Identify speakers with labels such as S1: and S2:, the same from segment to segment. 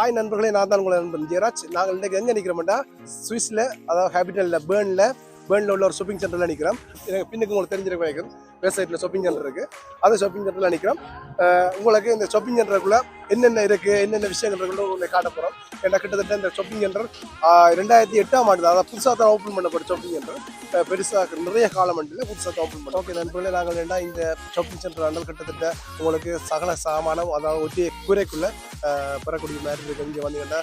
S1: Hi நண்பர்களே, நான் தான் உங்களை நண்பன் ஜெயராஜ். நாங்கள் இன்றைக்கு எங்கே நிற்கிறோம்டா, சுவிஸில், அதாவது கேபிட்டலில் பேர்னில் உள்ள ஒரு ஷாப்பிங் சென்டரில் நிற்கிறோம். எனக்கு பின்னுக்கு உங்களுக்கு தெரிஞ்சிருக்க வெப்சைட்டில் ஷாப்பிங் சென்டர் இருக்குது. அந்த ஷாப்பிங் சென்டரில் நிற்கிறோம். உங்களுக்கு இந்த ஷாப்பிங் சென்டருக்குள்ளே என்னென்ன இருக்குது, என்னென்ன விஷயங்கள் உங்களை காட்ட போகிறோம். ஏன்னா கிட்டத்தட்ட இந்த ஷாப்பிங் சென்டர் 2008ஆம் ஆண்டு, அதாவது புதுசாக தான் ஓப்பன் பண்ணப்பட்ட ஷாப்பிங் சென்டர். பெருசாக நிறைய காலம் இல்லை, புதுசாக தான் ஓப்பன் பண்ணோம். ஓகே நண்பர்களே, நாங்கள் வேண்டா இந்த ஷாப்பிங் சென்டர் ஆண்டால் கிட்டத்தட்ட உங்களுக்கு சகல சாமானம், அதாவது ஒட்டிய கூரைக்குள்ளே பெறக்கூடிய மாதிரி இருக்குது. இங்கே வந்தீங்கன்னா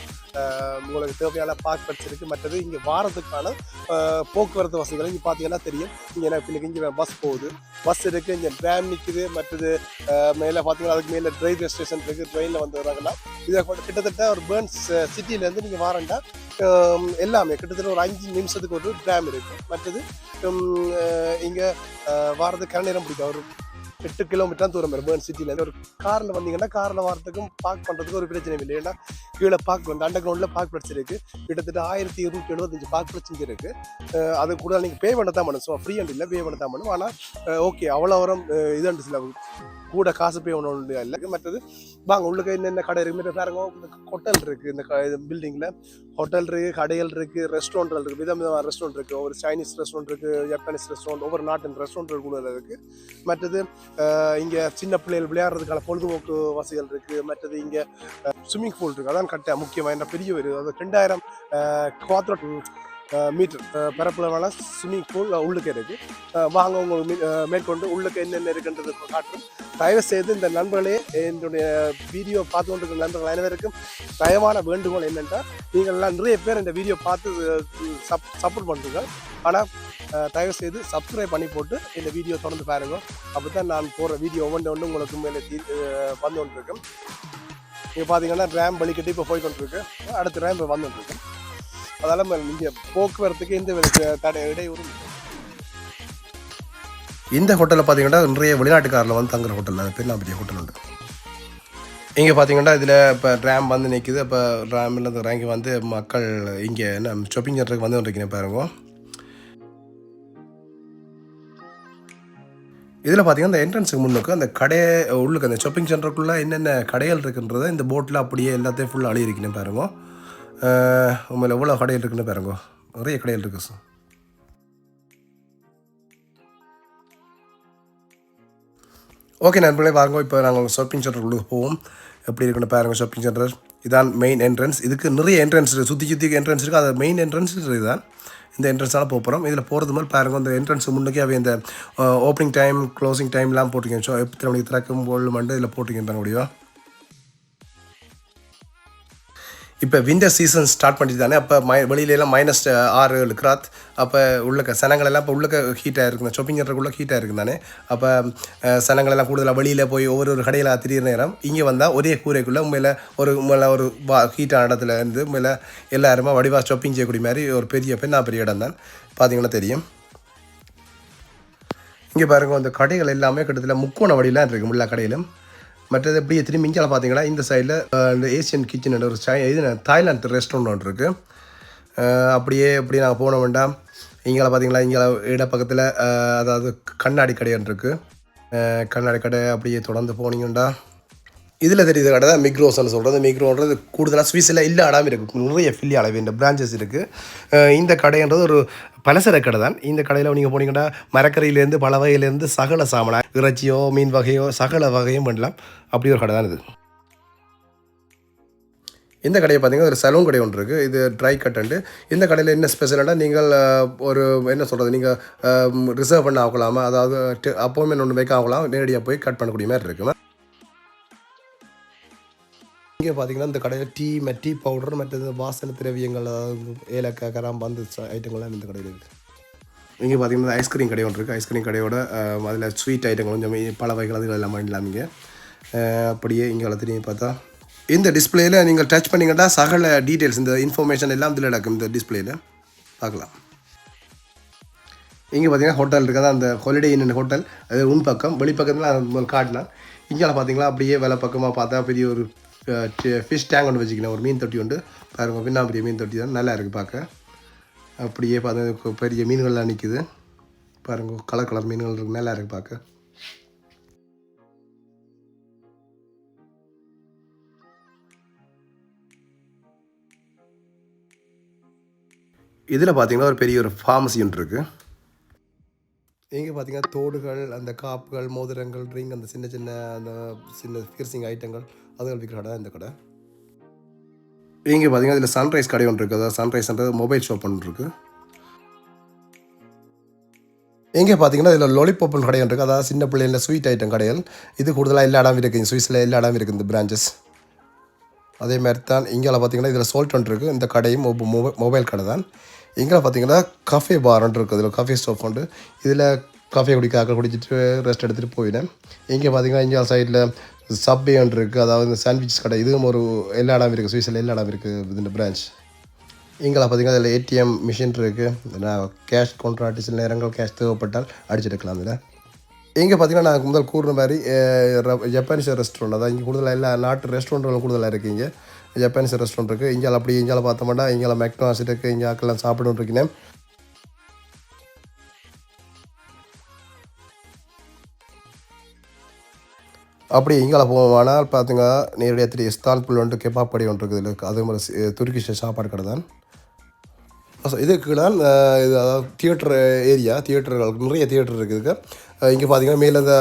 S1: உங்களுக்கு தேவையான பார்க் இருக்குது. மற்றது இங்கே வாரத்துக்கான போக்குவரத்து வசதிகள் இங்கே பார்த்தீங்கன்னா தெரியும். இங்கே பின்னுக்கு இங்கே பஸ் போகுது, பஸ் இருக்குது, இங்கே ட்ராம் நிற்குது. மற்றது மேலே பார்த்தீங்கன்னா அதுக்கு மேலே ரயில்வே ஸ்டேஷன் இருக்குது. ட்ரெயினில் வந்து வராங்கன்னா இதை கிட்டத்தட்ட ஒரு பேர்ன்ஸ் சிட்டியிலேருந்து நீங்கள் வாரண்டா எல்லாமே கிட்டத்தட்ட ஒரு 5 நிமிஷத்துக்கு ஒரு ட்ராம் இருக்குது. மற்றது இங்கே வாரத்துக்கு கரநேரம் பிடிக்கும். ஒரு 8 கிலோமீட்டர் தூரம் வரும் பேர்ன் சிட்டிலேருந்து. ஒரு காரில் வந்தீங்கன்னா காரில் வரத்துக்கும் பார்க் பண்ணுறதுக்கும் ஒரு பிரச்சனை இல்லை. ஏன்னா கீழே பார்க் வந்து அண்டர் கிரவுண்டில் பார்க் பிளேஸ் இருக்குது. கிட்டத்தட்ட 1275 பார்க் பிளேஸ் இருக்குது. அது கூட நீங்கள் பே பண்ண தான் பண்ணணும். ஸோ ஃப்ரீ அண்ட் இல்லை, பே பண்ண தான் பண்ணணும். ஆனால் ஓகே, அவ்வளோ வரும் இதுண்டு சில கூட காசு பே பண்ணணும் இல்லை. மற்றது வாங்க உள்ளுக்கு என்னென்ன கடை இருக்குது பாருங்க. ஹோட்டல் இருக்குது, இந்த பில்டிங்கில் ஹோட்டல் இருக்குது, கடைகள் இருக்குது, ரெஸ்டாரண்ட்கள் இருக்குது. விதமான ரெஸ்டாரண்ட் இருக்குது. ஒவ்வொரு சைனீஸ் ரெஸ்டாரண்ட் இருக்குது, ஜப்பானீஸ் ரெஸ்டாரண்ட், ஒவ்வொரு நாட்டின் ரெஸ்டாரண்ட் கூட இருக்குது. மற்றது இங்கே சின்ன பிள்ளைகள் விளையாடுறதுக்கான பொழுதுபோக்கு வசதிகள் இருக்குது. மற்றது இங்கே ஸ்விம்மிங் பூல் இருக்குது. அதான் கரெக்டாக முக்கியமாக என்ன பெரிய ஒரு 2000 குவாட்ரட் மீட்டர் பரப்பளவான ஸ்விம்மிங் பூல் உள்ளுக்கு இருக்குது. வாங்க உங்களுக்கு மேற்கொண்டு உள்ளுக்கு என்னென்ன இருக்குன்றது காட்டும். தயவு செய்து இந்த நண்பர்களே, என்னுடைய வீடியோ பார்த்து கொண்டிருக்கிற நண்பர்கள் அனைவருக்கும் தயவான வேண்டுகோள் என்னென்னா, நீங்கள்லாம் நிறைய பேர் இந்த வீடியோ பார்த்து சப்போர்ட் பண்ணுறீங்க. ஆனால் தயவு செய்து சப்ஸ்கிரைப் பண்ணி போட்டு இந்த வீடியோ தொடர்ந்து பாருங்க. அப்படி தான் நான் போகிற வீடியோ ஒவ்வொன்று உங்களுக்கு மேலே வந்து கொண்டிருக்கேன். நீங்கள் பார்த்தீங்கன்னா ரேம் வலிக்கிட்டு இப்போ போய் கொண்டிருக்கு. அடுத்த ரேம் வந்துட்டுருக்கு. அதெல்லாம் இங்கே போக்குவரத்துக்கு எந்த தடை இடையூறு. இந்த ஹோட்டலில் பார்த்தீங்கன்னா நிறைய வெளிநாட்டுக்காரில் வந்து தங்குற ஹோட்டல், அது பெரிய பெரிய ஹோட்டல் உண்டு. இங்கே பார்த்தீங்கன்னா இதில் இப்போ ரேம் வந்து நிற்குது. இப்போ ரேமில் இறங்கி வந்து மக்கள் இங்கே என்ன ஷாப்பிங் சென்டருக்கு வந்து கொண்டிருக்கேன் பாருங்க. இதில் பார்த்தீங்கன்னா இந்த என்ட்ரன்ஸுக்கு முன்னுக்கு அந்த கடை உள்ளுக்கு அந்த ஷாப்பிங் சென்டருக்குள்ளே என்னென்ன கடைகள் இருக்குன்றதை இந்த போட்டில் அப்படியே எல்லாத்தையும் ஃபுல்லாக அழியிருக்கணும் பாருங்க. உண்மையில் எவ்வளோ கடைகள் இருக்குன்னு பாருங்க, நிறைய கடைகள் இருக்குது சார். ஓகே நண்பர்களே, பாருங்க இப்போ நாங்கள் ஷாப்பிங் சென்டருக்குள்ளே போவோம். எப்படி இருக்குன்னு பாருங்க. ஷாப்பிங் சென்டர் இதான் மெயின் என்ட்ரன்ஸ். இதுக்கு நிறைய என்ட்ரன்ஸ் இருக்குது, சுற்றி என்ட்ரன்ஸ் இருக்குது. அது மெயின் என்ட்ரன்ஸ் இதுதான். இந்த என்ட்ரன்ஸால் போகிறோம். இதில் போகிறது மாதிரி பாருங்கள், இந்த என்ட்ரன்ஸ் முன்னுக்கே அவை இந்த ஓப்பனிங் டைம், க்ளோசிங் டைம்லாம் போட்டிருக்கேன். ஸோ எத்தனை மணிக்கு திறக்கும் போல் மட்டும் இதில் போட்டிருக்கேன் பாருங்க முடியும். இப்போ விண்டர் சீசன் ஸ்டார்ட் பண்ணிட்டு தானே, அப்போ வெளியிலலாம் -6 கிராத். அப்போ உள்ளக்க சனங்களெல்லாம் இப்போ உள்ளக்க ஹீட்டாக இருக்குது, ஷாப்பிங் சென்டருக்குள்ளே ஹீட்டாக இருக்குது தானே. அப்போ சனங்களெல்லாம் கூடுதலாக வெளியில் போய் ஒவ்வொரு கடையில் திடீர் நேரம் இங்கே வந்தால் ஒரே கூரைக்குள்ளே உண்மையில் ஒரு ஹீட்டான இடத்துல இருந்து உண்மையில் எல்லாருமே வடிவாக ஷாப்பிங் செய்யக்கூடிய மாதிரி ஒரு பெரிய இடம் தான். பார்த்தீங்கன்னா தெரியும். இங்கே பாருங்கள், அந்த கடைகள் எல்லாமே கிட்டத்தட்ட முக்கோண வடிலாம் இருக்குது எல்லா கடையிலும். மற்றது எப்படியே திரும்பி இங்கே பார்த்தீங்கன்னா இந்த சைடில் இந்த ஏசியன் கிச்சன் ஒரு தாய்லாந்து ரெஸ்டாரண்ட் ஒன்று இருக்குது. அப்படியே நாங்கள் போன வேண்டாம். இங்கே பார்த்தீங்களா, இங்கே இட பக்கத்தில் அதாவது கண்ணாடி கடை ஒன்று இருக்குது. கண்ணாடி கடை அப்படியே தொடர்ந்து போனீங்கண்டா இதில் தெரியுது கடை தான் மிக்ரோஸ்ன்னு சொல்கிறது. மிக்ரோன்றது கூடுதலாக ஸ்விஸில் இல்லை அடாமல் இருக்குது, நிறைய ஃபில்லியாளவு இந்த பிரான்ச்சஸ் இருக்குது. இந்த கடைன்றது ஒரு பலசர கடை தான். இந்த கடையில் நீங்கள் போனீங்கன்னா மரக்கறியிலேருந்து பல வகையிலேருந்து சகல சாமான், இறைச்சியோ மீன் வகையோ சகல வகையும் பண்ணலாம். அப்படி ஒரு கடை தான் இது. இந்த கடையை பார்த்தீங்கன்னா ஒரு சலூன் கடை ஒன்று இருக்குது. இது ட்ரை கட்டுண்டு. இந்த கடையில் என்ன ஸ்பெஷல்னா, நீங்கள் ஒரு என்ன சொல்கிறது, நீங்கள் ரிசர்வ் பண்ண ஆகலாமா, அதாவது அப்பாயின்மெண்ட் ஒன்று வைக்க ஆகலாம், நேரடியாக போய் கட் பண்ணக்கூடிய மாதிரி இருக்குது. இங்கே பார்த்தீங்கன்னா இந்த கடையில் டீ பவுடர் மற்றது வாசனை திரவியங்கள், அதாவது ஏலக்காய், கிராம்பு அந்த ஐட்டங்கள்லாம் இந்த கடையில் இருக்குது. இங்கே பார்த்தீங்கன்னா ஐஸ்கிரீம் கடை ஒன்று இருக்குது. ஐஸ்கிரீம் கடையோட அதில் ஸ்வீட் ஐட்டங்கள் கொஞ்சம் பல வகைகள் அதுகள் எல்லாம் வாங்கிடலாம். இங்கே அப்படியே இங்கே திரும்பி பார்த்தா இந்த டிஸ்பிளேயில் நீங்கள் டச் பண்ணிங்கன்னா சகல டீட்டெயில்ஸ், இந்த இன்ஃபர்மேஷன் எல்லாம் இதில் நடக்கும். இந்த டிஸ்பிளேயில் பார்க்கலாம். இங்கே பார்த்தீங்கன்னா ஹோட்டல் இருக்குது, அந்த ஹாலிடே இன் ஹோட்டல். அது உன் பக்கம், வெளிப்பக்கத்தில் காட்டலாம். இங்கே பார்த்தீங்களா அப்படியே வேலை பக்கமாக பார்த்தா பெரிய ஒரு ஃபிஷ் டேங்க் ஒன்று வச்சுக்கணும், ஒரு மீன் தொட்டி உண்டு பாருங்கள். பின்னா பெரிய மீன் தொட்டி தான், நல்லா இருக்குது பார்க்க. அப்படியே பார்த்தா பெரிய மீன்கள்லாம் நிற்குது பாருங்கள், கலர் மீன்கள் இருக்குது, நல்லா இருக்குது பார்க்க. இதில் பார்த்தீங்கன்னா ஒரு பெரிய ஒரு ஃபார்மசி ஒன்று இருக்குது. இங்கே பார்த்தீங்கன்னா தோடுகள், அந்த காப்புகள், மோதிரங்கள், ரிங், அந்த சின்ன சின்ன அந்த சின்ன பியர்சிங் ஐட்டங்கள் அதுகள் விற்கிற கடை இந்த கடை. இங்கே பார்த்தீங்கன்னா இதில் சன்ரைஸ் கடை ஒன்று இருக்குது. அதாவது சன்ரைஸ்ன்றது மொபைல் ஷாப் ஒன்று இருக்குது. எங்கே பார்த்தீங்கன்னா இதில் லாலிபாப்னு கடை ஒன்று இருக்குது. அதாவது சின்ன பிள்ளைங்கள ஸ்வீட் ஐட்டம் கடைகள். இது கூடுதலாக எல்லா இடம் இருக்குது. சுவிஸில் எல்லா இடம் இருக்குது இந்த பிரான்ச்சஸ். அதே மாதிரி தான் இங்கே பார்த்தீங்கன்னா இதில் சோல்ட் ஒன்று இருக்குது. இந்த கடையும் மொபைல் கடை தான். இங்கே பார்த்தீங்கன்னா கஃபே பார்ன்னு இருக்குது. இதில் கஃபே ஸ்டாப் உண்டு. இதில் காஃபே குடிச்சிட்டு ரெஸ்ட் எடுத்துகிட்டு போயிட்டேன். இங்கே பார்த்தீங்கன்னா இங்கே சைடில் சப்வே ஒன்று இருக்குது. அதாவது இந்த சாண்ட்விச் கடை. இதுவும் ஒரு எல்லா இடம் இருக்குது. சுவிஸில் எல்லா இடம் இருக்குது இந்த பிரான்ச். இங்கே பார்த்தீங்கன்னா அதில் ஏடிஎம் மிஷின் இருக்குது. நான் கேஷ் கவுண்டர் சில நேரங்கள் கேஷ் தேவைப்பட்டால் அடிச்செடுக்கலாம் அதில். இங்கே பார்த்தீங்கன்னா நான் முதல் கூறுற மாதிரி ஜப்பானீஸ் ரெஸ்டாரண்ட். அதான் இங்கே கூடுதலாக எல்லா நாட்டு ரெஸ்டாரண்ட்களும் கூடுதலாக இருக்குது. இங்கே ஜப்பானீஸ் ரெஸ்டாரண்ட் இருக்குது. இங்கே அப்படி இங்கே பார்த்தோம்னா இங்கே மெக்டானல்ஸ் இருக்குது. இங்கே ஆக்கெல்லாம் சாப்பிட்டு இருக்கேன். அப்படி இங்கே போவோமானால் பார்த்துங்க நேரடியாக இஸ்தான்புல் வந்துட்டு கெபாப் கடை ஒன்று இருக்குது. இல்லை அது மாதிரி துருக்கிஷ் சாப்பாடு கடை தான். இதுக்கு தான் இது அதாவது தியேட்டர் ஏரியா. தியேட்டர்கள் நிறைய தியேட்டர் இருக்குது. இங்கே பார்த்தீங்கன்னா மேலே இந்த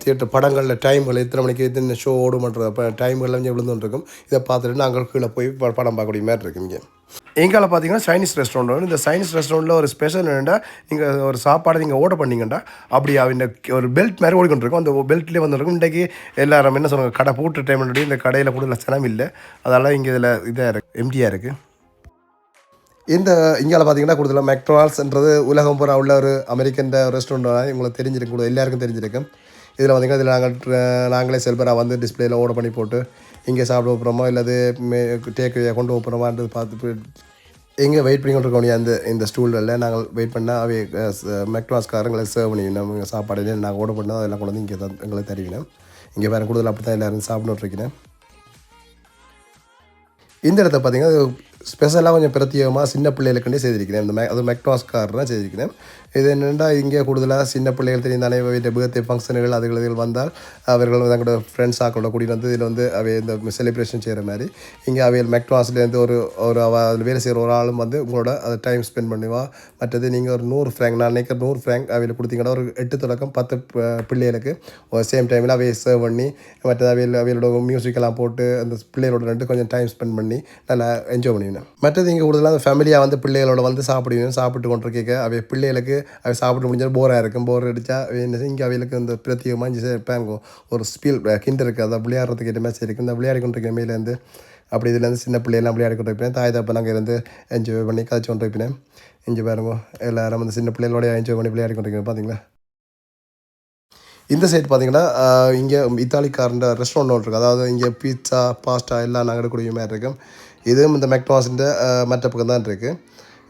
S1: தியேட்டர் படங்களில் டைம்கள் எத்தனை மணிக்கு எத்தனை ஷோ ஓடுமன்ற டைம்கள்லாம் இங்கே விழுந்துருக்கும். இதை பார்த்துட்டு நாங்கள் கீழே போய் படம் பார்க்கக்கூடிய மாதிரி இருக்குது. இங்கே எங்கால பார்த்தீங்கன்னா சைனீஸ் ரெஸ்டாரண்ட் வரும். இந்த சைனீஸ் ரெஸ்டாரண்ட்டில் ஒரு ஸ்பெஷல் என்னென்னா நீங்கள் ஒரு சாப்பாடு நீங்கள் ஆர்டர் பண்ணிங்கன்னா அப்படி இந்த ஒரு பெல்ட் மாதிரி ஓடிக்கொண்டிருக்கும். அந்த பெல்ட்லேயே வந்துருக்கும். இன்றைக்கி எல்லாரும் என்ன சொல்லுவாங்க, கடை போட்டு டைம் இந்த கடையில் கூட சனம் இல்லை. அதெல்லாம் இங்கே இதில் இதாக இருக்குது, எம்டியாக இருக்குது. இந்த இந்தியாவில் பார்த்தீங்கன்னா கூடுதலாக மெக்டானல்ஸ்ன்றது உலகம் பூரா உள்ள ஒரு அமெரிக்கன் ரெஸ்டாரண்ட் உங்களுக்கு தெரிஞ்சிருக்கும், கூட எல்லாருக்கும் தெரிஞ்சிருக்கும். இதில் பார்த்தீங்கன்னா இதில் நாங்களே செல்பராக வந்து டிஸ்பிளேயில் ஆர்டர் பண்ணி போட்டு இங்கே சாப்பிட போகிறோமோ இல்லை டேக்அவே கொண்டு போகிறோமான்றது பார்த்து எங்கே வெயிட் பண்ணி கொண்டு இருக்கோம். இந்த ஸ்டூலில் நாங்கள் வெயிட் பண்ணால் அவை மெக்டானல்ஸ்காரங்களை சர்வ் பண்ணி நம்ம சாப்பாடு நாங்கள் ஆர்டர் பண்ணோம் அதெல்லாம் கொண்டு வந்து இங்கே தான் எங்களை தருவினேன். இங்கே வேறு கூடுதல் அப்படி தான் எல்லோரும் சாப்பிட்டு இருக்கிறேன். இந்த இடத்த பார்த்தீங்கன்னா ஸ்பெஷலாக கொஞ்சம் பிரத்யேகமாக சின்ன பிள்ளைகளுக்குண்டே செய்திருக்கிறேன். அது மெக்டானல்ஸ்காரராக செய்திருக்கிறேன். இது என்னென்னா இங்கே கூடுதலாக சின்ன பிள்ளைகள் தெரிந்தாலே வீட்டு பர்த்டே ஃபங்க்ஷனுகள் அதுகள் வந்தால் அவர்கள் தங்களோட ஃப்ரெண்ட்ஸ் ஆக்களோட கூட்டிகிட்டு வந்து இதில் வந்து அவை இந்த செலிப்ரேஷன் செய்கிற மாதிரி இங்கே அவையில் மெக்டானல்ஸ்லேருந்து ஒரு அதில் வேலை செய்கிற ஒரு ஆளும் வந்து உங்களோட அதை டைம் ஸ்பெண்ட் பண்ணுவா. மற்றது நீங்கள் ஒரு 100 ஃப்ராங்க், நான் நினைக்கிற 100 ஃப்ராங்க் அவையில் கொடுத்தீங்கன்னா ஒரு 8 தொடக்கம் 10 பிள்ளைகளுக்கு ஒரு சேம் டைமில் அவையை சர்வ் பண்ணி மற்றது அவையோட மியூசிக்கெல்லாம் போட்டு அந்த பிள்ளைகளோட ரெண்டு கொஞ்சம் டைம் ஸ்பெண்ட் பண்ணி நல்லா என்ஜாய் பண்ணுவேன். மற்றது இங்கே கூடுதலாக அந்த ஃபேமிலியாக வந்து பிள்ளைகளோட வந்து சாப்பிட்டு கொண்டு கேட்க அவை பிள்ளைகளுக்கு அவை சாப்பிட்டு முடிஞ்சால் போராக இருக்கும். போர் அடித்தா என்ன இங்கே அவைகளுக்கு இந்த பிரத்யேகமாக இங்கே பேங்கும் ஒரு ஸ்பீல் கிண்டர் இருக்குது. அதை விளையாடுறதுக்கு ஏற்ற மாதிரி இருக்குது. இந்த விளையாடி கொண்டு இருக்க மேலேருந்து அப்படி இதுலேருந்து சின்ன பிள்ளையெல்லாம் விளையாடி கொண்டு இருப்பேன். தாய் தப்ப நாங்கள் இருந்து என்ஜாய் பண்ணி கதைச்சு கொண்டு இருப்பேன். இங்கே பாருங்க எல்லாரும் வந்து சின்ன பிள்ளைகளோட என்ஜாய் பண்ணி விளையாடி கொண்டு இருக்கேன். பார்த்தீங்களா இந்த சைடு பார்த்தீங்கன்னா இங்கே இத்தாலிக்காரண்ட ரெஸ்டாரண்ட் ஒன்று இருக்குது. அதாவது இங்கே பீட்சா பாஸ்டா எல்லாம் நாங்கள் எடுக்கக்கூடிய மாதிரி இருக்கும். இதுவும் இந்த மெக்டானல்ஸ்ன்ற மற்ற பக்கம் தான் இருக்குது.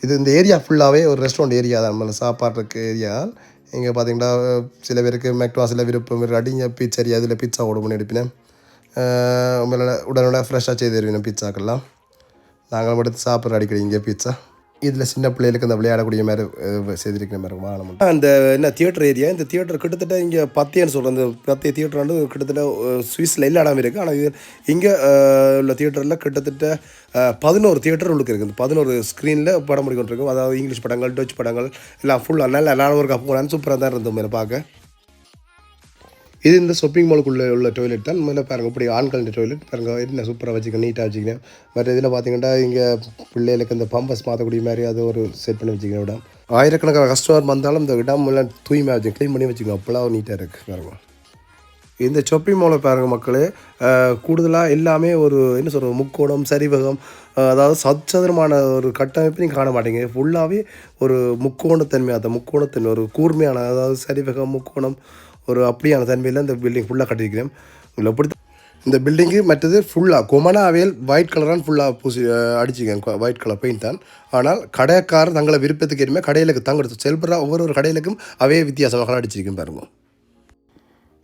S1: இது இந்த ஏரியா ஃபுல்லாகவே ஒரு ரெஸ்டாரண்ட் ஏரியா தான், நம்மளை சாப்பாடுறதுக்கு ஏரியா. இங்கே பார்த்தீங்கன்னா சில பேருக்கு மெக்டானல்ஸில் விருப்பம் அடிங்க பீட்சா அதில் பீட்சா ஓட பண்ணி எடுப்பினேன். உடனே ஃப்ரெஷ்ஷாக செய்து தருவினேன் பீட்சாக்கெல்லாம். நாங்கள் எடுத்து சாப்பிட்ற அடிக்கடி இங்கே பீட்சா. இதில் சின்ன பிள்ளைகளுக்கு அந்த விளையாடக்கூடிய மாதிரி செய்திருக்கிற மாதிரி வாகனம். அந்த என்ன தியேட்டர் ஏரியா, இந்த தியேட்டர் கிட்டத்தட்ட இங்கே 10 சொல்கிறேன். இந்த 10 தியேட்டர் வந்து கிட்டத்தட்ட சுவிஸில் எல்லா இடமே இருக்குது. ஆனால் இது இங்கே உள்ள தியேட்டரில் கிட்டத்தட்ட 11 தியேட்டர் உள்ளுக்கு இருக்குது. 11 ஸ்க்ரீனில் படம் முடிக்கொண்டிருக்கும். அதாவது இங்கிலீஷ் படங்கள், டச் படங்கள் எல்லாம் ஃபுல்லாக நல்லா நான் ஒரு போனேன். சூப்பராக தான் இருந்தோம் மேலே பார்க்க. இது இந்த ஷாப்பிங் மாலுக்குள்ளே உள்ள டாய்லெட் தான். மேலே பாருங்கள் இப்படி ஆண்கள் டாய்லெட் பாருங்கள் என்ன சூப்பராக வச்சுக்கணும், நீட்டாக வச்சுக்கிறேன். மற்ற இதில் பார்த்தீங்கன்னா இங்கே பிள்ளைகளுக்கு இந்த பம்பஸ் மாற்றக்கூடிய மாதிரி அது ஒரு செட் பண்ணி வச்சுக்கிறேன் இடம். ஆயிரக்கணக்கான கஸ்டமர் வந்தாலும் இந்த இடம் எல்லாம் தூய்மையாக வச்சு க்ளீன் பண்ணி வச்சுக்கோங்க. அப்போலாம் நீட்டாக இருக்குது பாருங்கள். இந்த ஷாப்பிங் மாலை பாருங்கள் மக்களே, கூடுதலாக எல்லாமே ஒரு என்ன சொல்கிறது முக்கோணம் சரிவகம், அதாவது சதுரமான ஒரு கட்டமைப்பு நீங்கள் காண மாட்டீங்க. ஃபுல்லாகவே ஒரு முக்கோணத்தன்மை, அந்த முக்கோணத்தன்மை ஒரு கூர்மையான அதாவது சரிவகம் முக்கோணம் ஒரு அப்படியான தன்மையில் இந்த பில்டிங் ஃபுல்லாக கட்டியிருக்கிறேன். இல்லை பிடித்த இந்த பில்டிங்கு மற்றது ஃபுல்லாக கொமனா அவையல் ஒயிட் கலரான ஃபுல்லாக பூசி அடிச்சிக்கேன், ஒயிட் கலர் பெயிண்ட் தான். ஆனால் கடைக்காரர் தங்களை விருப்பத்துக்கு ஏற்றுமே கடையிலுக்கு தங்க செல்பராக ஒவ்வொரு கடையிலுக்கும் அவே வித்தியாசமாக அடிச்சிருக்கேன் பாருங்க.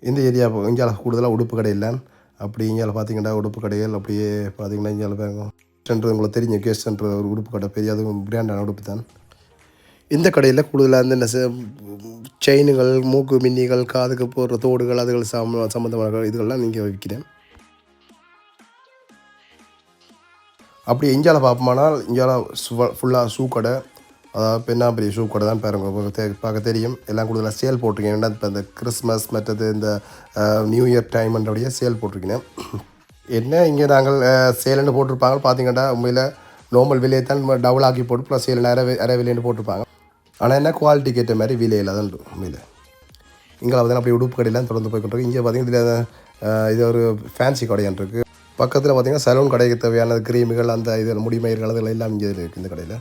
S1: இந்த ஏரியா இங்கே கூடுதலாக உடுப்பு கடையில் அப்படி இங்கே பார்த்தீங்கன்னா உடுப்பு கடைகள் அப்படியே பார்த்தீங்கன்னா இங்கே பாருங்க சென்ட்ரு உங்களுக்கு தெரிஞ்ச கேஸ் சென்ட்ரு ஒரு உடுப்பு கடை பெரிய அதுவும் பிராண்டான உடுப்பு தான். இந்த கடையில் கூடுதலாக இந்த செயினுகள், மூக்கு மின்னிகள், காதுக்கு போடுற தோடுகள் அதுகள் சம்மந்தமான இதுகள்லாம் நீங்கள் விற்கிறேன். அப்படி இந்தியாவில் பார்ப்போமானால் இந்தியாவில் ஃபுல்லாக ஷூ கடை, அதாவது பெண்ணாம்பரி ஷூ கடை தான் பாருங்க, பார்க்க தெரியும். எல்லாம் கூடுதலாக சேல் போட்டிருக்கேன். இப்போ இந்த கிறிஸ்மஸ் மற்றது இந்த நியூ இயர் டைம்ன்றபடியே சேல் போட்டிருக்கேன். என்ன இங்கே நாங்கள் சேல்னு போட்டிருப்பாங்க, பார்த்தீங்கன்னா உண்மையில் நார்மல் விலையை தான் டபுள் ஆக்கி போட்டு ப்ளஸ் சேல் அரை விலைன்னு போட்டிருப்பாங்க. ஆனால் என்ன குவாலிட்டிக்கு ஏற்ற மாதிரி விலையில் தான் உண்மையில். இங்கே பார்த்தீங்கன்னா அப்படி உடுப்பு கடையெல்லாம் தொடர்ந்து போய்கிட்டு இங்கே பார்த்தீங்கன்னா இதில் இது ஒரு ஃபேன்சி கடையான் இருக்குது. பக்கத்தில் பார்த்தீங்கன்னா சலூன் கடைக்கு தேவையான கிரீமுகள் அந்த இது முடிமயிர்கள் அதெல்லாம் எல்லாம் இங்கே இருக்குது இந்த கடையில்.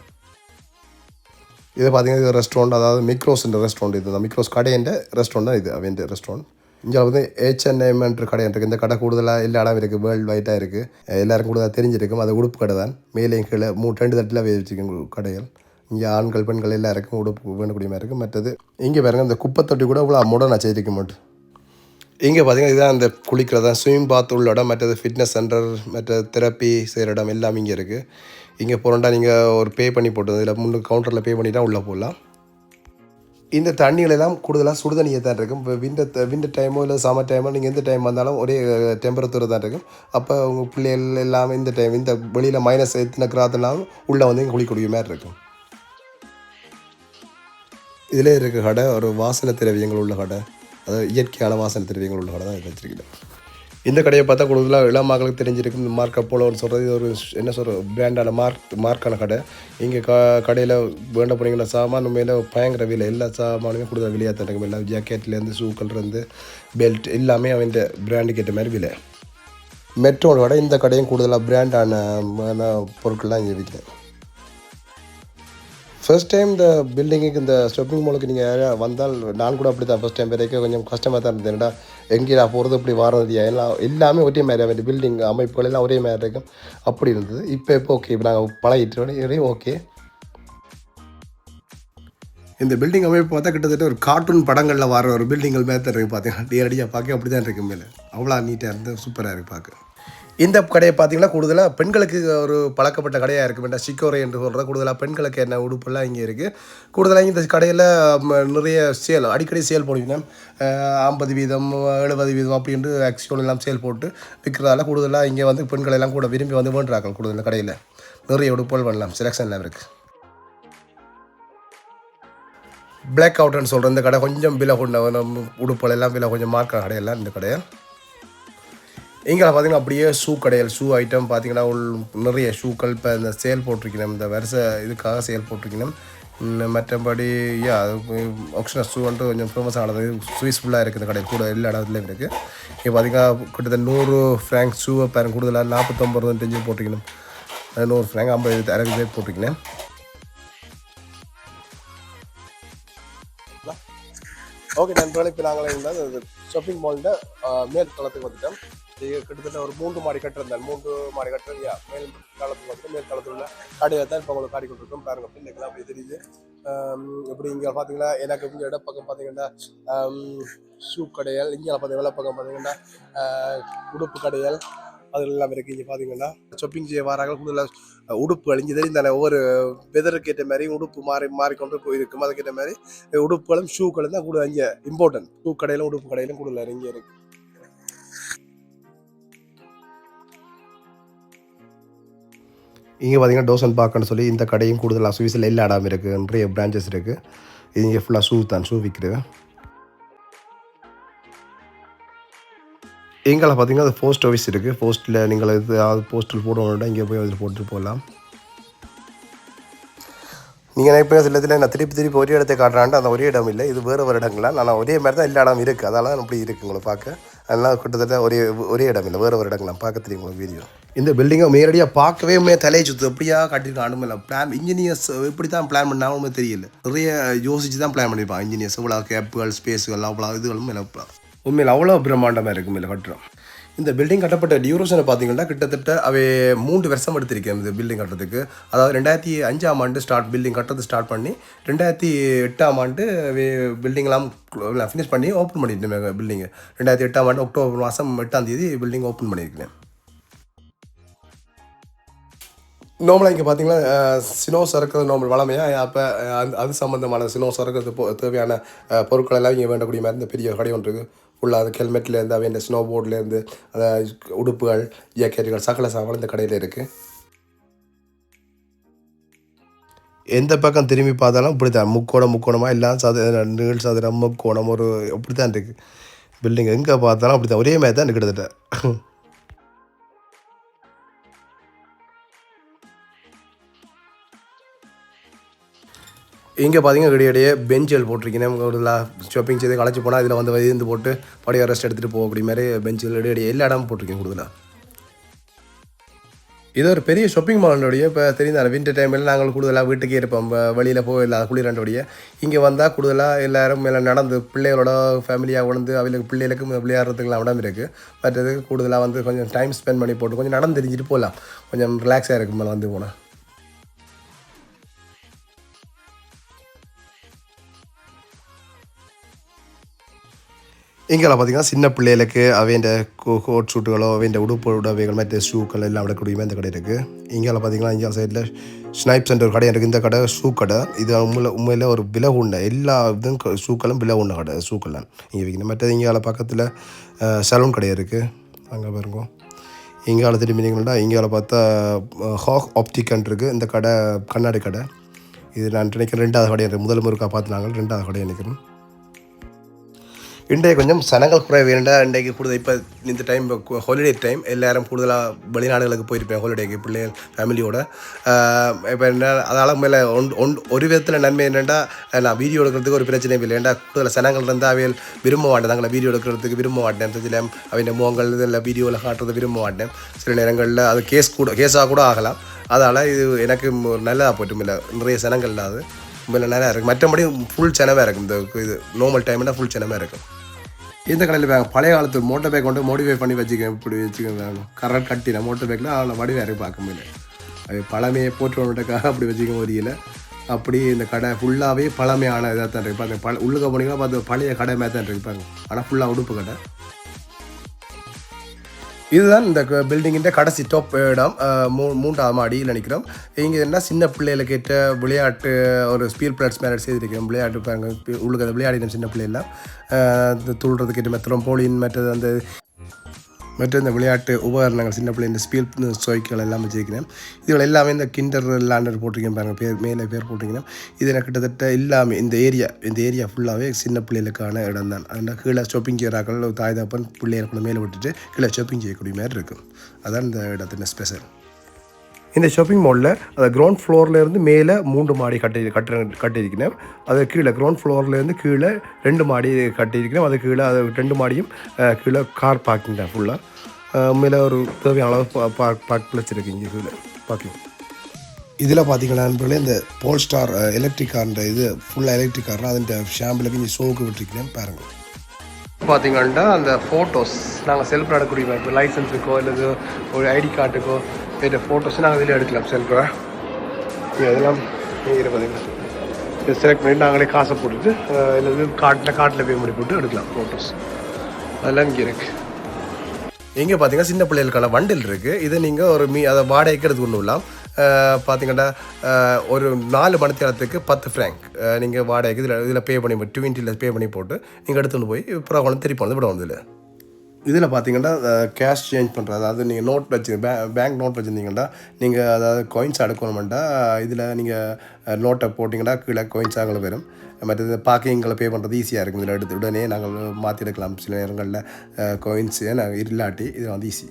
S1: இது பார்த்தீங்கன்னா இது ரெஸ்டாரண்ட், அதாவது மிக்ரோஸ்ன்ற ரெஸ்டாரண்ட். இது மிக்ரோஸ் கடைன்ற ரெஸ்டாரண்ட் தான் இது அவன் ரெஸ்டாரண்ட். இங்கே வந்து H&M கடை இருக்குது. இந்த கடை கூடுதலாக எல்லா இடம் இருக்குது, வேர்ல்டு வைட்டாக இருக்குது, எல்லாருக்கும் கூடுதலாக தெரிஞ்சிருக்கும். அது உடுப்பு கடை தான். மேலே கீழே 2 தட்டில் வச்சுருக்கேன் கடைகள். இங்கே ஆண்கள் பெண்கள் எல்லாருக்கும் உடுப்பு வேண்டக்கூடிய மாதிரி இருக்குது. மற்றது இங்கே பாருங்கள், இந்த குப்பை தொட்டி கூட இவ்வளோ மாடர்னாக செய்திருக்க மாட்டேன். இங்கே பார்த்தீங்கன்னா இதுதான் அந்த குளிக்கிறதா ஸ்விமிங் பாத் உள்ள இடம், மற்றது ஃபிட்னஸ் சென்டர், மற்ற தெரப்பி செய்கிற இடம் எல்லாமே இங்கே இருக்குது. இங்கே போகிறோண்டா நீங்கள் ஒரு பே பண்ணி போட்டது இதில் முன்னுக்கு கவுண்டரில் பே பண்ணி தான் உள்ளே போடலாம். இந்த தண்ணிகளெல்லாம் கூடுதலாக சுடு தண்ணியை தான் இருக்கும். இப்போ விண்டர் டைமோ இல்லை சம்மர் டைமோ நீங்கள் எந்த டைம் வந்தாலும் ஒரே டெம்பரேச்சர் தான் இருக்கும். அப்போ உங்கள் பிள்ளைகள் எல்லாமே இந்த டைம் இந்த வெளியில் மைனஸ் எத்தனை கிராத்துனாலும் உள்ளே வந்து குளிக்கக்கூடிய மாதிரி இருக்கும். இதிலே இருக்க கடை ஒரு வாசனை திரவியங்கள் உள்ள கடை, அதாவது இயற்கையான வாசனை திரவியங்கள் உள்ள கடை தான் இது வச்சுருக்கேன். இந்த கடையை பார்த்தா கூடுதலாக இளம் மக்களுக்கு தெரிஞ்சிருக்கு. இந்த மார்க் அப்போலோன்னு சொல்கிறது இது ஒரு என்ன சொல்கிற பிராண்டான மார்க்கான கடை. இங்கே கடையில் வேண்ட போனீங்கன்னா சாமான் மேலே பயங்கர விலை, எல்லா சாமானுமே கூடுதல் விலையாக தான் இருக்கும். எல்லா ஜாக்கெட்லேருந்து ஷூக்கள்லேருந்து பெல்ட் எல்லாமே அவன் பிராண்டுக்கு ஏற்ற மாதிரி விலை. மெட்ரோட கடை, இந்த கடையும் கூடுதலாக பிராண்டான பொருட்கள்லாம் இங்கே விற்கிறேன். ஃபர்ஸ்ட் டைம் இந்த பில்டிங்குக்கு இந்த ஷாப்பிங் மாலுக்கு நீங்கள் வந்தால், நான் கூட அப்படி தான் ஃபஸ்ட் டைம் வரைக்கும் கொஞ்சம் கஷ்டமாக தான் இருந்தது. என்னடா எங்கே நான் போகிறது இப்படி வாரது எல்லாமே ஒரே மாதிரி அந்த பில்டிங் அமைப்புகள் எல்லாம் ஒரே மாதிரி இருக்கும் அப்படி இருந்தது. இப்போ ஓகே, இப்போ நாங்கள் பழகிட்டு ஓகே. இந்த பில்டிங் அமைப்பு பார்த்தா கிட்டத்தட்ட ஒரு கார்ட்டூன் படங்களில் வர ஒரு பில்டிங்கள் மாதிரி தான் இருக்குது. பார்த்தீங்கன்னா நேரடியாக பார்க்க அப்படி தான் இருக்குது. மேலே அவ்வளோ நீட்டாக இருந்து சூப்பராக இருக்குது பார்க்க. இந்த கடையை பார்த்தீங்கன்னா கூடுதலாக பெண்களுக்கு ஒரு பழக்கப்பட்ட கடையாக இருக்குது. வேண்டாம் சிக்கோரை என்று சொல்கிற கூடுதலாக பெண்களுக்கு என்ன உடுப்பெல்லாம் இங்கே இருக்குது. கூடுதலாக இந்த கடையில் நிறைய சேல் அடிக்கடி சேல் போடுவீங்கன்னா 50% 70% அப்படின்ட்டு ஆக்சியோன் எல்லாம் சேல் போட்டு விற்கிறதால கூடுதலாக இங்கே வந்து பெண்கள் எல்லாம் கூட விரும்பி வந்து வேண்டுறாங்க. கூடுதல் கடையில் நிறைய உடுப்புகள் பண்ணலாம், செலெக்ஷன் எல்லாம் இருக்குது. பிளாக் அவுட்னு சொல்கிற இந்த கடை கொஞ்சம் விலை கொண்ட உடுப்புகள் எல்லாம் விலை கொஞ்சம் மார்க்கான கடையெல்லாம் இந்த கடையை. இங்கே பார்த்தீங்கன்னா அப்படியே ஷூ கடைகள், ஷூ ஐட்டம் பார்த்தீங்கன்னா நிறைய ஷூக்கள் இப்போ இந்த சேல் போட்டிருக்கணும், இந்த வருஷ இதுக்காக சேல் போட்டிருக்கணும். மற்றபடி ஆக்ஷனல் ஷூ வந்துட்டு கொஞ்சம் ஃபேமஸ் ஆனது ஸ்விஸ் ஃபுல்லாக இருக்குது இந்த கடை கூட எல்லா இடத்துலையும் இருக்குது. இங்கே பார்த்தீங்கன்னா கிட்டத்தட்ட 100 ஃப்ராங்க் ஷூவை பாருங்க கூடுதலாக 49 போட்டிருக்கணும். 100 ஃப்ராங்க் 50 போட்டிருக்கணும். ஓகே நண்பர்களே, இப்போ நாங்கள் இருந்தால் ஷாப்பிங் மாலில் மேற்காலத்துக்கு வந்துட்டோம். கிட்டத்தட்ட ஒரு 3 மாடி கட்டிருந்தேன். 3 மாடி கட்டுறது மேல் காலத்துக்கு வந்து மேல் காலத்தில் உள்ள கடையை தான் இப்போ உங்களுக்கு காட்டி கொடுத்துருக்கோம். பாருங்கள் பிள்ளைங்களாம் அப்படி தெரியுது. இப்படி இங்கே பார்த்தீங்கன்னா எனக்கு இங்கே இடப்பக்கம் பார்த்தீங்கன்னா ஷூ கடைகள், இங்கே பார்த்தீங்கன்னா பக்கம் பார்த்தீங்கன்னா உடுப்பு கடைகள் அதில் எல்லாம் இருக்குது. இங்கே பார்த்தீங்கன்னா ஷாப்பிங் செய்ய வராங்க கூடுதலாக உடுப்புகள் இங்கே தெரியும் தானே, ஒவ்வொரு வெதருக்கு ஏற்ற மாதிரி உடுப்பு மாறிக்கொண்டு போயிருக்கும். அதுக்கேற்ற மாதிரி உடுப்புகளும் ஷூக்களும் தான் கூட இங்கே இம்பார்ட்டன்ட். ஷூ கடையிலும் உடுப்பு கடையிலும் கூடுதலாக இங்கே இருக்குது. இங்கே பார்த்தீங்கன்னா டோசன் பார்க்கன்னு சொல்லி இந்த கடையும் கூடுதலாக சுவிஸில் எல்லா இடம் இருக்குது, நிறைய பிரான்ச்சஸ் இருக்குது. இது இங்கே ஃபுல்லாக ஷூ தான், ஷூ விற்கிறது. எங்களை பார்த்தீங்கன்னா அது போஸ்ட் ஆஃபீஸ் இருக்குது. போஸ்ட்டில் நீங்கள் இது போஸ்ட்டில் போடணுன்னா இங்கே போய் அதில் போட்டுட்டு போகலாம். நீங்கள் நினைப்பேன் சில இதில் நான் திருப்பி ஒரே இடத்தை காட்டுறான்ட்டு அந்த ஒரே இடம் இல்லை, இது வேறு இடங்கள்லாம் நான் ஒரே மாதிரி தான் எல்லா இடம் இருக்குது. அதனால தான் அப்படி இருக்குது உங்களுக்கு பார்க்க. அதனால் கிட்டத்தட்ட ஒரே இடம் இல்லை, வேறு இடங்கள்லாம் பார்க்க தெரியும் உங்களுக்கு வீடியோ. இந்த பில்டிங்கை நேரடியாக பார்க்கவே தலையை சுற்று எப்படியா காட்டியிருக்கான். அனுமதி பிளான் இன்ஜினியர்ஸ் எப்படி தான் பிளான் பண்ணாலும் தெரியல. நிறைய யோசிச்சு தான் பிளான் பண்ணியிருப்பான் இன்ஜினியர்ஸ். இவ்வளோ கேப்புகள் ஸ்பேஸுகள் அவ்வளோ இதுகளும் உண்மையில் அவ்வளோ பிரம்மாண்டமாக இருக்கும் மேலே கட்டுறோம். இந்த பில்டிங் கட்டப்பட்ட டியூரேஷனை பார்த்தீங்கன்னா கிட்டத்தட்ட 3 வருஷம் எடுத்திருக்கேன் இந்த பில்டிங் கட்டுறதுக்கு. அதாவது 2005ஆம் ஆண்டு பில்டிங் கட்டுறது ஸ்டார்ட் பண்ணி 2008ஆம் ஆண்டு பில்டிங்லாம் ஃபினிஷ் பண்ணி ஓப்பன் பண்ணிட்டேன் பில்டிங்கு. 2008ஆம் ஆண்டு அக்டோபர் மாதம் 8ஆம் தேதி பில்டிங் ஓப்பன் பண்ணியிருக்கேன். நார்மலாக இங்கே பார்த்தீங்கன்னா சினோ சறுக்கிறது நார்மல் வளமையாக. அப்போ அது சம்மந்தமான சினோ சறுக்கிறது தேவையான பொருட்கள் எல்லாம் இங்கே வேண்டக்கூடிய மாதிரி இந்த பெரிய கடை ஒன்று இருக்குது. ஃபுல்லாக அது ஹெல்மெட்லேருந்து அவன் ஸ்னோ போர்ட்லேருந்து உடுப்புகள் ஜாக்கெட்டுகள் சகல சாமான் இந்த கடையில் இருக்குது. எந்த பக்கம் திரும்பி பார்த்தாலும் இப்படி தான் முக்கோணமாக எல்லாம் நீள் சதுரம் முக்கோணம் ஒரு அப்படி தான் இருக்குது பில்டிங். எங்கே பார்த்தாலும் அப்படி தான் ஒரே மாதிரி தான் கிட்டத்தட்ட. இங்கே பார்த்தீங்கன்னா இடையிடையே பெஞ்சுகள் போட்டிருக்கேன். ஒரு ஷாப்பிங் செய்து களைச்சி போனால் இதில் வந்து இருந்து போட்டு படியாக ரெஸ்ட் எடுத்துகிட்டு போகக்கூடிய மாதிரி பெஞ்சுகள் இடையிடையே எல்லா இடமும் போட்டிருக்கேன் கூடுதலாக. இது ஒரு பெரிய ஷாப்பிங் மாலுடைய இப்போ தெரிந்தால் வின்டர் டைமில் நாங்கள் கூடுதலாக வீட்டுக்கே இருப்போம், வெளியில் போயிடலாம் குளிரண்டோடைய. இங்கே வந்தால் கூடுதலாக எல்லோரும் மேலே நடந்து பிள்ளைகளோட ஃபேமிலியாக உணர்ந்து அவங்களுக்கு பிள்ளைகளுக்கும் விளையாடுறதுக்குலாம் இடம் இருக்குது. மற்றது கூடுதலாக வந்து கொஞ்சம் டைம் ஸ்பெண்ட் பண்ணி போட்டு கொஞ்சம் நடந்து தெரிஞ்சுட்டு போகலாம், கொஞ்சம் ரிலாக்ஸாக இருக்கும் மேலே வந்து போனால். இங்கே பார்த்தீங்கன்னா சின்ன பிள்ளைகளுக்கு அவைண்ட கோட் ஷூட்டுகளோ அவைண்ட உடுப்பு உடவைகள் மற்ற ஷூக்கள் எல்லாம் விடக்கூடிய இந்த கடை இருக்குது. இங்கே பார்த்தீங்கன்னா இங்கே சைடில் ஸ்னைப் சென்டர் கடை இருக்குது. இந்த கடை ஷூ கடை. இது உண்மையில் ஒரு விலை உண்டை எல்லா இதுவும் ஷூக்களும் விலை உண்ட கடை ஷூக்கெல்லாம் இங்கே வைக்கணும். மற்றது இங்கே பக்கத்தில் சலூன் கடை இருக்குது, அங்கே பாருங்க. இங்கே திரும்பினீங்கன்னா இங்கே பார்த்தா ஹாக் ஆப்டிக்கன் இருக்குது. இந்த கடை கண்ணாடி கடை. இது நான் நினைக்கிறேன் 2வது கடை இருக்குது. முதல் முருக்கா பார்த்துனாங்க 2வது கடை நினைக்கிறேன். இன்றைக்கு கொஞ்சம் சனங்கள் குறைவு வேண்டாம். இன்றைக்கு கூடுதல் இப்போ இந்த டைம் ஹாலிடே டைம் எல்லோரும் கூடுதலாக வெளிநாடுகளுக்கு போயிருப்பேன் ஹாலிடேக்கு பிள்ளைகள் ஃபேமிலியோட. இப்போ என்ன அதனால் மேலே ஒரு விதத்தில் நன்மை என்னென்னா நான் வீடியோ எடுக்கிறதுக்கு ஒரு பிரச்சனை இல்லை. ஏன்டா கூடுதல் சனங்கள் இருந்தால் அவையில் விரும்ப மாட்டேன், நாங்கள் வீடியோ எடுக்கிறதுக்கு விரும்ப மாட்டேன். சில அவங்க முகங்கள் இதில் வீடியோவில் காட்டுறது விரும்ப மாட்டேன். சில நேரங்களில் அது கேஸாக கூட ஆகலாம். அதனால் இது எனக்கு நல்லதாக போய்ட்டும் இல்லை, நிறைய சனங்கள் இல்லாது உண்மையில் நல்லா இருக்குது. மற்றபடி ஃபுல் செனவாக இருக்கும். இந்த இது நார்மல் டைம்னா ஃபுல் செனவாக இருக்கும். இந்த கடையில் வேங்க பழைய காலத்து மோட்டர் பைக் கொண்டு மோடிஃபை பண்ணி வச்சுக்கேன். இப்படி வச்சுக்கோங்க வேணும் கரெக்ட் கட்டினா மோட்டர் பைக்கில் அதில் வடிவாக இருக்குது பார்க்க முடியல. அது பழமையை போட்டுக்காக அப்படி வச்சுக்க முடியல. அப்படி இந்த கடை ஃபுல்லாகவே பழமையான இதாக தான் இருக்குது. அந்த உள்ளுக்க போனீங்கன்னா பார்த்து பழைய கடை மாதிரி தான் இருப்பாங்க, ஆனால் ஃபுல்லாக உடுப்பு கடை. இதுதான் இந்த பில்டிங்கின் கடைசி டாப் இடம். 3வது மாடியில் நினைக்கிறோம். இங்கே என்ன சின்ன பிள்ளைகளுக்கு ஏற்ற விளையாட்டு ஒரு ஸ்பீல் பிளேட்ஸ் மேலே செய்திருக்கோம். விளையாட்டு பாருங்க உள்ளுக்கு அந்த விளையாடின சின்ன பிள்ளைலாம் துள்ளுறதுக்கு ஏற்ற மெத்தரம் போலின் மற்ற இந்த விளையாட்டு உபகரணங்கள் சின்ன பிள்ளை இந்த ஸ்பீல் சோய்கள் எல்லாம் வச்சுருக்கிறேன். இதுகள் எல்லாமே இந்த கிண்டர் லேண்டர் போட்டிருக்கேன் பாருங்கள், பேர் மேலே பேர் போட்டிருக்கேன். இதில் கிட்டத்தட்ட எல்லாமே இந்த ஏரியா ஃபுல்லாகவே சின்ன பிள்ளைகளுக்கான இடம் தான். அதனால் கீழே ஷாப்பிங் செய்கிறார்கள், தாய் தாப்பன் பிள்ளைகளை மேலே விட்டுட்டு கீழே ஷாப்பிங் செய்யக்கூடிய மாதிரி இருக்கும். அதான் இந்த இடத்தின் ஸ்பெஷல். இந்த ஷாப்பிங் மாலில் அந்த கிரவுண்ட் ஃப்ளோர்லேருந்து மேலே 3 மாடி கட்டியிருக்கிறேன். அது கீழே கிரவுண்ட் ஃப்ளோர்லேருந்து கீழே 2 மாடி கட்டியிருக்கிறேன். அது கீழே அது 2 மாடியும் கீழே கார் பார்க்கிங் தான் ஃபுல்லாக. மேலே ஒரு தேவையான அளவு பார்க் பிளஸ் இருக்குது இங்கே கீழே பார்க்கிங். இதில் பார்த்தீங்கன்னா நண்பர்களே இந்த போல்ஸ்டார் எலக்ட்ரிக் கார்ன்ற இது ஃபுல்லாக எலக்ட்ரிக் கார்னால் அதிൻ്റെ ஷாம்பிளுக்கு இங்கே ஷோவுக்கு விட்டுருக்கிறேன் பாருங்கள். பார்த்தீங்கன்னா அந்த ஃபோட்டோஸ் நாங்கள் செல்ஃப் நடக்கூடிய இப்போ லைசன்ஸுக்கோ இல்லை ஒரு ஐடி கார்டுக்கோ வேறு ஃபோட்டோஸ் நாங்கள் இதில் எடுக்கலாம் செல்ஃபை. இதெல்லாம் இங்கே பார்த்தீங்கன்னா இதை செலக்ட் பண்ணி நாங்களே காசை போட்டுட்டு இல்லை காட்டில் போய் முடி போட்டு எடுக்கலாம் ஃபோட்டோஸ். அதெல்லாம் இங்கே இருக்குது. இங்கே பார்த்தீங்கன்னா சின்ன பிள்ளைகளுக்கான வண்டில் இருக்குது. இதை நீங்கள் ஒரு அதை வாடகைக்கு எடுத்து கொண்டு வரலாம். பார்த்தீங்கன்னா ஒரு 4 மணி நேரத்துக்கு 10 ஃப்ராங்க் நீங்கள் வாடகைக்கு இதில் பே பண்ணி 20 பே பண்ணி போட்டு நீங்கள் எடுத்துகிட்டு போய் அப்புறம் திருப்பி வந்து விட வந்து இதில் பார்த்தீங்கன்னா கேஷ் சேஞ்ச் பண்ணுறது, அதாவது நீங்கள் நோட் பேங்க் நோட் வச்சுருந்தீங்கன்னா நீங்கள் அதாவது காயின்ஸ் அடுக்கணுமெண்டா இதில் நீங்கள் நோட்டை போட்டிங்கன்னா கீழே காயின்ஸ் ஆகல வரும். மற்றது பார்க்கிங்களை பே பண்ணுறது ஈஸியாக இருக்கும். இதில் எடுத்து உடனே நாங்கள் மாற்றி எடுக்கலாம். சில நேரங்களில் காயின்ஸு நாங்கள் இல்லாட்டி இது வந்து ஈஸி.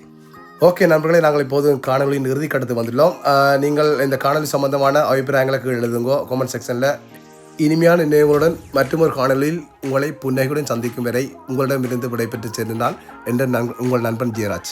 S1: ஓகே நண்பர்களே, நாங்கள் இப்போது காணொலியின் இறுதி கட்டத்துக்கு வந்துள்ளோம். நீங்கள் இந்த காணொலி சம்பந்தமான அபிப்பிராயங்களுக்கு எழுதுங்கோ கமெண்ட் செக்ஷனில். இனிமையான நினைவுகளுடன் மற்றொரு காணொலியில் உங்களை புன்னகையுடன் சந்திக்கும் வரை உங்களிடமிருந்து விடைபெற்று சேர்ந்தால் என்ற உங்கள் நண்பன் ஜெயராஜ்.